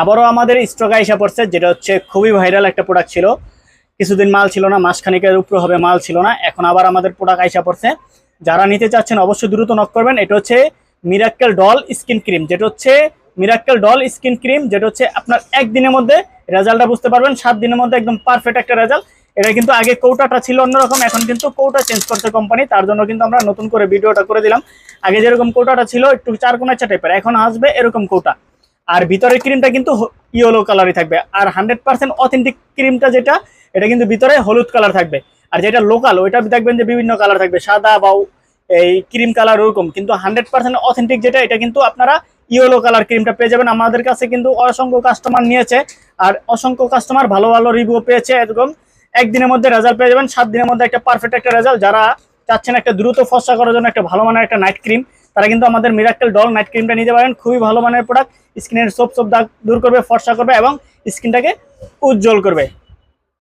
আবারও আমাদের স্টকে আইসা পড়ছে, যেটা হচ্ছে খুবই ভাইরাল একটা প্রোডাক্ট ছিল। কিছুদিন মাল ছিল না, মাসখানিকের উপরে হবে মাল ছিল না, এখন আবার আমাদের প্রোডাক্ট আইসা পড়ছে। যারা নিতে চাচ্ছেন অবশ্যই দ্রুত নক করবেন। এটা হচ্ছে মিরাক্কেল ডল স্কিন ক্রিম, যেটা হচ্ছে মিরাক্কেল ডল স্কিন ক্রিম, যেটা হচ্ছে আপনার একদিনের মধ্যে রেজাল্টটা বুঝতে পারবেন, 7 দিনের মধ্যে একদম পারফেক্ট একটা রেজাল্ট। এটা কিন্তু আগে কৌটাটা ছিল অন্যরকম, এখন কিন্তু কৌটা চেঞ্জ করছে কোম্পানি, তার জন্য কিন্তু আমরা নতুন করে ভিডিওটা করে দিলাম। আগে যেরকম কৌটাটা ছিল একটু চারকোনাচা টাইপের, এখন আসবে এরকম কৌটা। আর ভিতরের ক্রিমটা কিন্তু ইয়েলো কালারই থাকবে। আর 100% অথেন্টিক ক্রিমটা যেটা, এটা কিন্তু ভিতরে হলুদ কালার থাকবে। আর যেটা লোকাল ওইটা দেখবেন যে বিভিন্ন কালার থাকবে, সাদা বা এই ক্রিম কালার ওরকম। কিন্তু 100% অথেন্টিক যেটা, এটা কিন্তু আপনারা ইয়েলো কালার ক্রিমটা পেয়ে যাবেন। আমাদের কাছে কিন্তু অসংখ্য কাস্টমার নিয়েছে, আর অসংখ্য কাস্টমার ভালো ভালো রিভিউ পেয়েছে। এরকম একদিনের মধ্যে রেজাল্ট পেয়ে যাবেন, 7 দিনের মধ্যে একটা পারফেক্ট একটা রেজাল্ট। যারা চাচ্ছেন একটা দ্রুত ফর্সা করার জন্য একটা ভালো মানের একটা নাইট ক্রিম, তারা কিন্তু আমাদের মিরাক্কেল ডল নাইট ক্রিমটা নিতে পারেন। খুবই ভালো মানের প্রোডাক্ট, স্কিনের সব দাগ দূর করবে, ফর্সা করবে এবং স্কিনটাকে উজ্জ্বল করবে।